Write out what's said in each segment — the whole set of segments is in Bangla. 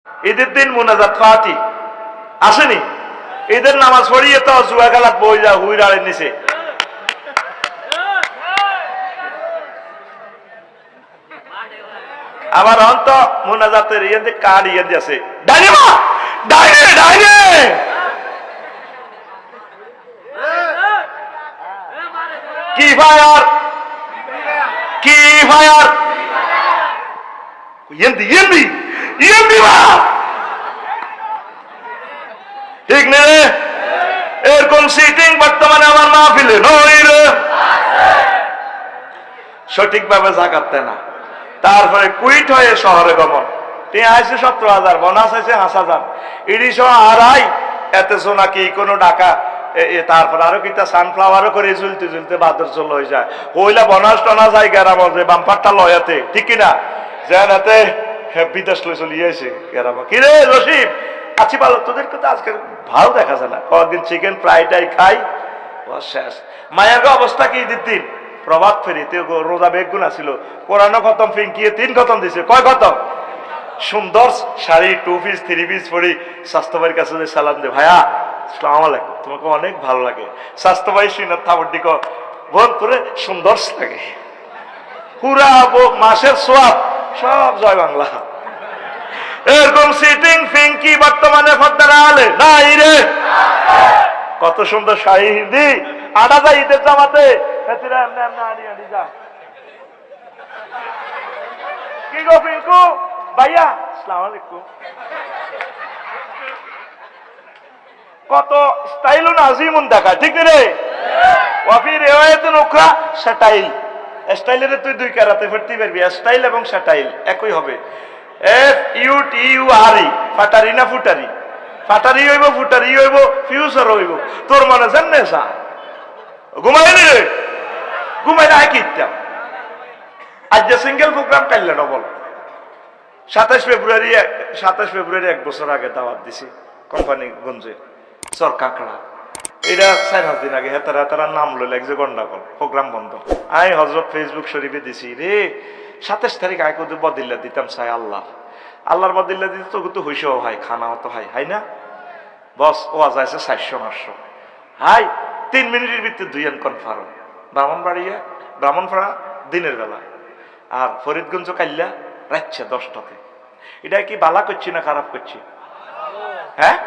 ঈদের দিন মুনাজাত পার্টি আসেনি, ঈদের নামাজ পড়িয়ে তো জুয়া খেলাত বই যা হুই রাড়ের নিচে। আবার অন্ত মুনাজাতের ইয়ে কার্ড ইয়ে আছে ডাইনে ডাইনে ডাইনে কি ফায়ার কি ফায়ার ইয়েন্দি ইয়েন্দি ইয়েন্দি বা ঠিক নেই রে। এরকম সিটিং বর্তমানে আমার মাহফিলে নই রে, সঠিকভাবে জাকাত দেয় না। তারপরে কুইট হয়ে শহরে গমন, টিয়া আছে 17,000, বোনাস আছে 5,000, ইডি সহ হারাই এতে নাকি কোনো টাকা। তারপর আরো কিটা সানফ্লাওয়ারও করে ঝুলতে ঝুলতে বাদর চল হয়ে যায়, হইলা বোনাস টনা যায় গেরাম বাম্পারটা লয়াতে, ঠিক কিনা? যেন এতে বিদেশ লই চলিয়েছে গেরাম। কিরে রশিদ আছি ভালো, তোদেরকে তো আজকে ভালো দেখা যায় না, কয়েকদিন চিকেন ফ্রাইটাই খাই শেষ। মায়ের অবস্থা কি দিন প্রভাত ফেরিতে রোজা বেগুন আসিল, কোরআন খতম ফিঙ্কিয়ে 3 খতম দিছে। কয় খতম? সুন্দর শাড়ি 2 পিস 3 পিস পরি স্বাস্থ্য ভাইয়ের কাছে সালাম দে, ভাইয়া আসসালামু আলাইকুম, তোমাকে অনেক ভালো লাগে। স্বাস্থ্য ভাই সিনার থাবর দিক বোন করে সুন্দর লাগে, পুরা মাসের সোয়াব সব জয় বাংলা। এরকম সিটিং ফিঙ্কি বর্তমানে ফদ্দারা আলে নাই রে। কত সুন্দর শাড়ি হিন্দি আডা যায় ঈদের জামাতে, কি গো পিঙ্কু ভাইয়া আসসালামু আলাইকুম। কত স্টাইল নাজিমুন দেখায়, ঠিক রে? ওয়াফি রিওয়ায়াতুন উখরা স্টাইল, স্টাইলের তুই 2 কারাতে পড়তে পারবি, স্টাইল এবং স্টাইল একই হবে। FUTURE ফাটারি না ফুটারি, ফাটারি হইব ফুটারি হইব ফিউচার হইব। তোর মনে জানে সা ঘুমাইনি রে, ঘুমাই না কিতাম। আজ যে সিঙ্গেল প্রোগ্রাম কাইলে ডবল 27 ফেব্রুয়ারি 1 বছর আগে দাওয়াত দিছি কোম্পানি গঞ্জে চর কাঁকড়া। এটা 4-5 দিন আগে হেতারা নাম লইল এক যে গন্ডাগোল, প্রোগ্রাম বন্ধ। আমি হজরত ফেসবুক শরীফে দিছি রে 27 তারিখ আগে কত বদিল্লা দিতাম চাই আল্লাহর বদিল্লা দিতে তো কিন্তু হইসও হয়, খানাও তো হয়, হাই না বস? ও আজ আছে 400-500 হাই 3 মিনিটের ভিতরে 2 কনফার্ম। ব্রাহ্মণপাড়া দিনের বেলা আর ফরিদগঞ্জ কাইল্লা রাচ্ছে 10টাতে। এটা কি বালা করছি না খারাপ করছি? হ্যাঁ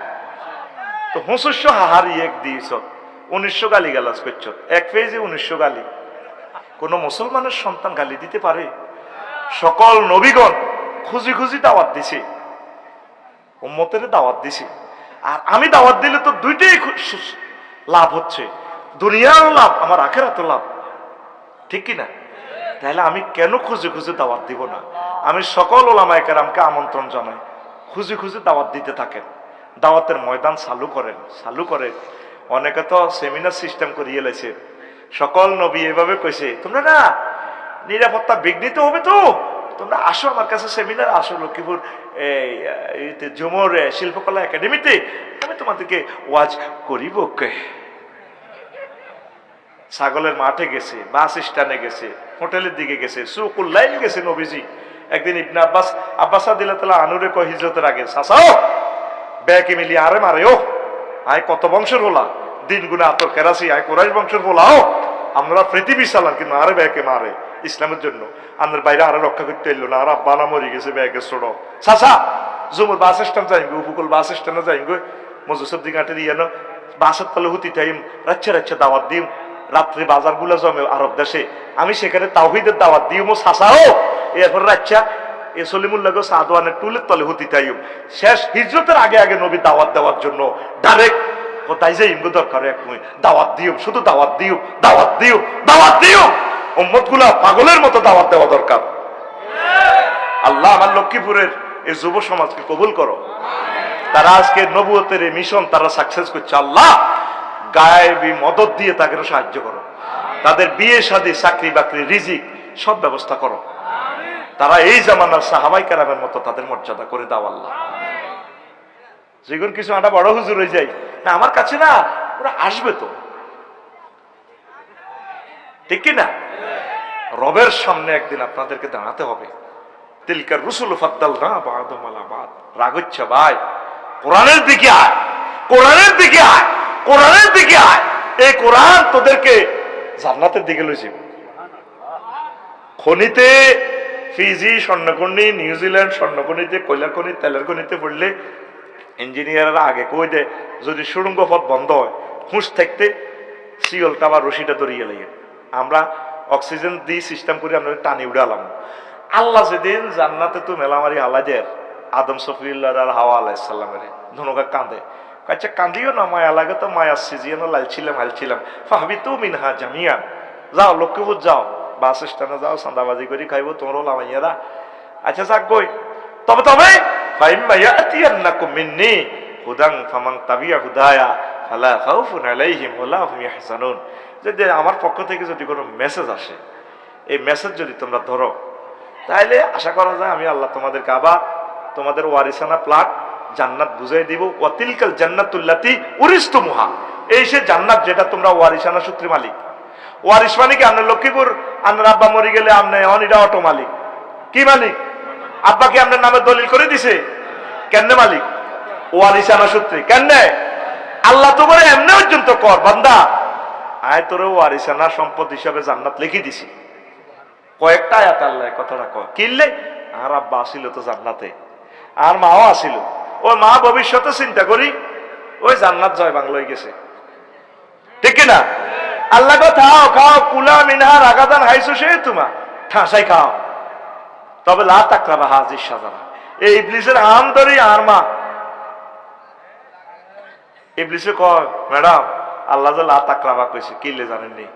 তো 1900 হাহারি এক দিয়েছ, 1900 গালি গালাজ করছ, 1 পেজে 1900 গালি। কোন মুসলমানের সন্তান গালি দিতে পারে? সকল নবীগণ খুঁজি খুঁজি দাওয়াত দিছে, উম্মতের দাওয়াত দিছে। আর আমি দাওয়াত দিলে তো 2টাই লাভ হচ্ছে, দুনিয়ারও লাভ আমার আখেরাতেও লাভ, ঠিক কিনা? তাহলে আমি কেন খুঁজে খুঁজে দাওয়াত দিব না? আমি সকল ওলামায়ে কেরামকে আমন্ত্রণ জানাই, খুঁজে খুঁজে দাওয়াত দিতে থাকেন, দাওয়াতের ময়দান চালু করেন। অনেকে তো সেমিনার সিস্টেম করিয়ে লেছে, সকল নবী এভাবে কইছে তোমরা না নিরাপত্তা বিঘ্নিত হবে তো তোমরা আসো আমার কাছে সেমিনার, আসো লক্ষ্মীপুর ঝুমুর শিল্পকলা একাডেমিতে, আমি তোমাদেরকে ওয়াজ করিব। ছাগলের মাঠে গেছে, বাস স্ট্যান্ডে গেছে, হোটেলের দিকে গেছে, সুকুল্লাইল গেছে নবীজি। একদিন ইবনে আব্বাস রাদিয়াল্লাহু আনুরে কয় হিজরতের আগে, চাচাও ব্যাকে মিলিয়ে আরে মারে ও আয় কত বংশের হলা, দিন গুণে আতর কেরাসি আয় কোরাইশ বংশের হলাও, আমরা পৃথিবী চালান কিন্তু আরে ব্যাকে মারে ইসলামের জন্য, আমাদের বাইরে আরো রক্ষা করতে এলো না, আর আব্বা না মরে গেছে ব্যাগে ছোড়ো। চাচা জুমুর বাস স্ট্যান্ড যাইম, উপকূল বাস স্ট্যান্ডে যাইম গো, মজুসদ্দি ঘাটের ইয়ানো বাসের তলে হুতি টাইম রাচ্ছে দাওয়াত দিম, রাত্রে বাজার গুলা জমে আরব দেশে, আমি সেখানে তাওহীদের দাওয়াত দিই মো চাচাও। এরপর রাচ্চা এ সলিমুল্লাহ সাদওয়ানের টুলের তলে হুতি টাইম শেষ হিজরতের আগে নবী দাওয়াত দেওয়ার জন্য ডাইরেক্ট কোথায় যাই ইমগো দরকার এক দাওয়াত দিও, শুধু দাওয়াত দিও। উম্মত গুলা পাগলের মতো দাওয়াত দেওয়া দরকার। আল্লাহ আমার লক্ষ্মীপুরের এই যুব সমাজকে কবুল করো, তারা আজকে নবুয়তের এই মিশন তারা সাকসেস করছে। আল্লাহ গায়েবী মদত দিয়ে তাদের সাহায্য করো, তাদের বিয়ে শাদী চাকরি বাকরি রিজিক সব ব্যবস্থা করো, তারা এই জামানার সাহাবাই কেরামের মতো তাদের মর্যাদা করে দাও আল্লাহ। যেগুন কিছু একটা বড় হুজুর হয়ে যায় না আমার কাছে, না ওরা আসবে তো, ঠিক কিনা? রবের সামনে একদিন আপনাদেরকে দাঁড়াতে হবে, তিলকার রুসুল ফাদ্দালনা বা'দুহুম আলা বা'দ। রাগ হচ্ছে ভাই, কোরআনের দিকে আয়, কোরআনের দিকে আয়, কোরআনের দিকে আয়। এই কোরআন তোদেরকে জান্নাতের দিকে লই যাবে। খনিতে ফিজি স্বর্ণখনি, নিউজিল্যান্ড স্বর্ণখনিতে, কয়লা খনি, তেলের খনিতে পড়লে ইঞ্জিনিয়াররা আগে কই দেয় যদি সুড়ঙ্গ পথ বন্ধ হয় হুঁশ থাকতে শিওলটা বা রশিটা ধরিয়ে লাগে। আমরা অক্সিজেন দিয়ে সিস্টেম করে আমরা টানি উড়ালাম। আল্লাহ যেদিন জান্নাতে তো মেলামারি আলাদের আদম সফিউল্লাহ আর হাওয়া আলাইসাল্লামের ধনুকা কাঁদে, কাছে কান্দিও না, মায়া লাগে তো মায়া সিজিয়ানো লালছিলাম হালছিলাম ফাহবি তু মিনহা জামিয়ান। যাও লক্ষ্মীপুর যাও, বাস স্ট্যান্ডে যাও, চাঁদাবাজি করে খাইবো তোমরাও লামাইয়ারা। আচ্ছা যাক গই, তবে তবে ফাইম্মা ইয়াতিয়ান্নাকুম মিন্নি হুদান ফামান তাবিয়া হুদায়া ফালা খাউফুন আলাইহিম ওয়ালা হুম ইয়াহজানুন। যদি আমার পক্ষ থেকে যদি কোনো মেসেজ আসে, এই মেসেজ যদি তোমরা ধরো, তাহলে আশা করা যায় আমি আল্লাহ তোমাদেরকে আবার তোমাদের ওয়ারিসানা প্লাট জান্নাত বুঝাই দিব। ওয়াতিলকাল জান্নাতুল্লাতি উরিসতুমুহা, এই সে জান্নাত যেটা তোমরা ওয়ারিসানা সূত্রে মালিক। ওয়ারিস মানে কি? আপনার লক্ষ্মীপুর আপনার আব্বা মরে গেলে আপনি এটা অটো মালিক। কি মালিক? আব্বাকে আপনার নামে দলিল করে দিছে, কেন মালিক? ওয়ারিসানা সূত্রে। কেন? আল্লাহ তো বলে এমনি পর্যন্ত কর বান্দা, আয় তোর ওয়ারিসানা সম্পদ হিসাবে জান্নাত লিখে দিছি। কয়েকটা আয়াত আল্লাহ কথাটা কয়। কিনলে আর আব্বা আসিল তো জান্নাতে, আর মাও আসিল। ওই মা ভবিষ্যতে চিন্তা করি ওই জান্নাত জয় বাংলা গেছে, ঠিক না? আল্লাহ গো খাও খাও, কুলা মিনহা রাগাদান হাইসু সে তোমা, ঠাসাই খাও, তবে লা তাকরাবা হাজির সাজারা। এই ইবলিসের হাম ধরি আর মা। ইবলিসে কয় ম্যাডাম আল্লাহ যে লা তাকরাবা কইছে, কিনলে জানেননি?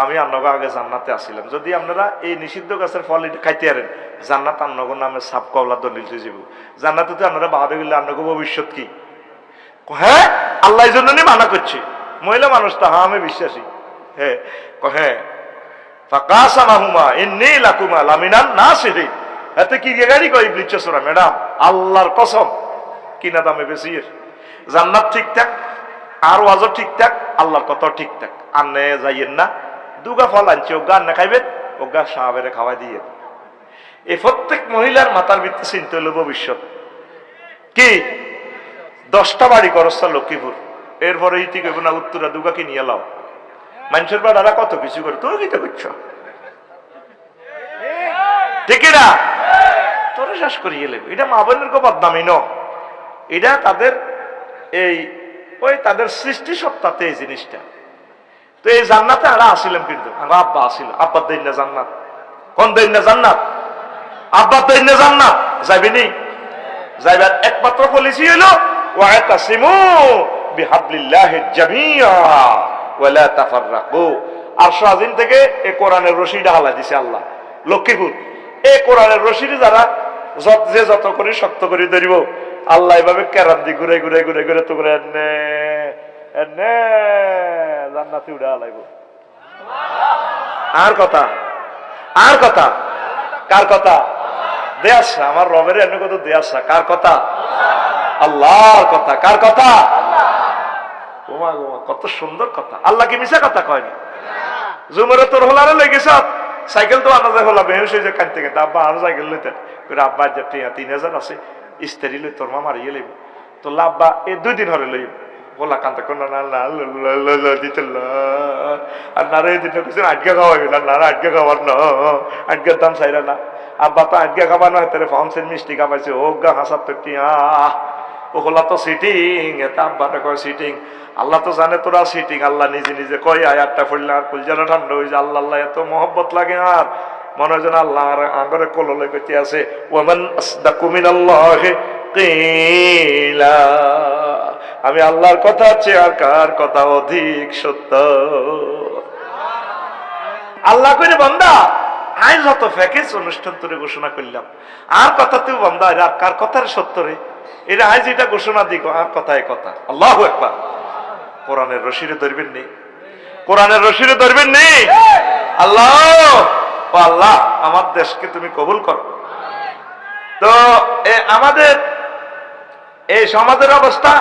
আমি আপনাকে আগে জান্নাতে আসছিলাম, যদি আপনারা এই নিষিদ্ধ গাছের ফল এটা খাইতে পারেন জান্নাত আপনার নামে সাপ কবলা দলিল হয়ে যাব। জান্নাতে তো আপনারা বাহাদুর গেলে আপনাকে ভবিষ্যৎ কি? হ্যাঁ আল্লাহ এই জন্য মানা করছে। মহিলা মানুষটা হ্যাঁ আমি বিশ্বাসী। হ্যাঁ হ্যাঁ ফাকাসামাহুমা ইন্নী লাকুমা লামিনান নাসিহিন। এতে কি গাড়ি কই ইবলিসরা ম্যাডাম আল্লাহর কসম কিনা দামে বেশি জান্নাত ঠিকঠাক আর ওয়াজও ঠিকঠাক, আল্লাহর কথা ঠিকঠাক। আন্নে যাইয়েন না, দুগা ফল আনছে ওগা আন্না খাইবেন, ওগা সাহাবেরে খাওয়াই দিয়ে। এই প্রত্যেক মহিলার মাথার ভিত্তি চিন্তা হলো ভবিষ্যৎ কি? 10টা বাড়ি করস্তা লক্ষ্মীপুর, এরপরে ইতি কইব না উত্তরা দুগাকে নিয়ে লাও। মানুষের বাড়ারা কত কিছু করে, তুমি কি তো করছো, ঠিক না? তোরে শেষ করিয়ে লেবে। এটা মা বোনের কো বদনামি ন, এটা তাদের এই ওই তাদের সৃষ্টি সত্তাতে এই জিনিসটা। তো এই জান্নাতে আমরা আসিলাম, কিন্তু আমার আব্বা আসিল। আব্বার দেন না জান্নাত, কোন দেন না জান্নাত? আব্বার দেন না জান্নাত যাইবেনি? যাইবার একমাত্র পলিসি হইল ওয়াতাসিমু বিহাবলিল্লাহি জামিআ ওয়ালা তাফাররাকু। আরশ আজিম থেকে এই কোরআনের রশিটা হালা দিছে আল্লাহ লক্ষ্মীপুর। এই কোরআনের রশিটি যারা যে যত করে শক্ত করে ধরিব, আল্লাহ এভাবে কেরাত দি ঘুরে ঘুরে ঘুরে ঘুরে তো করে এনে এনে জান্নাতে উড়া লাইব। আর কথা, আর কথা, কার কথা? দেয়াসা আমার রবের এনে কত দেয়াসা, কার কথা? আল্লাহর কথা। কার কথা? ওমা ওমা কত সুন্দর কথা। আল্লাহ কি মিছা কথা কয়নি? জুমরে তোর হলারে লেগেছ সাইকেল তো আনা যায় হলা বেহুশ হয়ে যায় কানতে কানতে। আব্বা আরো সাইকেল লইতেন, আব্বা যে 3000 আছে ইস্তারি লই তোর মা মারিয়ে লইব। তো আব্বা এই 2 দিন হরে লইব বলা কান্তা কোন না দিতে আর নারে দিতে কিছু আটকে খাওয়াবি না, নারা আটকে খাওয়ার না, আটকের দাম চাইরা না। আব্বা তো আটকে খাবার না, তাহলে ফাউন্সেন মিষ্টি খাবাইছে ও গা হাসার তো ও হলা তো সিটিং। এটা আব্বাটা কয় সিটিং। আল্লাহ তো জানে তোরা সিটিং। আল্লাহ নিজে নিজে কয় আয়াতটা পড়লে আর কুলজানা ঠান্ডা হয়ে যায়। আল্লাহ আল্লাহ এত মহব্বত লাগে আর মনে হয় যেন আল্লাহ আঙ্গরে কললে কইতে আছে ওয়ামান আসদাকু মিনাল্লাহি কিলা। আমি আল্লাহর কথা চেয়ে আর কার কথা অধিক সত্য? আল্লাহ কইরে বান্দা আজ যত প্যাকেজ অনুষ্ঠান তোরে ঘোষণা করলাম, আর কথা তুই বান্দা আর কার কথার সত্য রে? এটা আজ এটা ঘোষণা দিক আর কথা এ কথা। আল্লাহু আকবার। কোরআনের রশিরে ধরবেন নি, কোরআনের রশিরে ধরবেন নি। আল্লাহ ও আল্লাহ আমার দেশকে তুমি কবুল করো। তো আমাদের এই সমাজের অবস্থা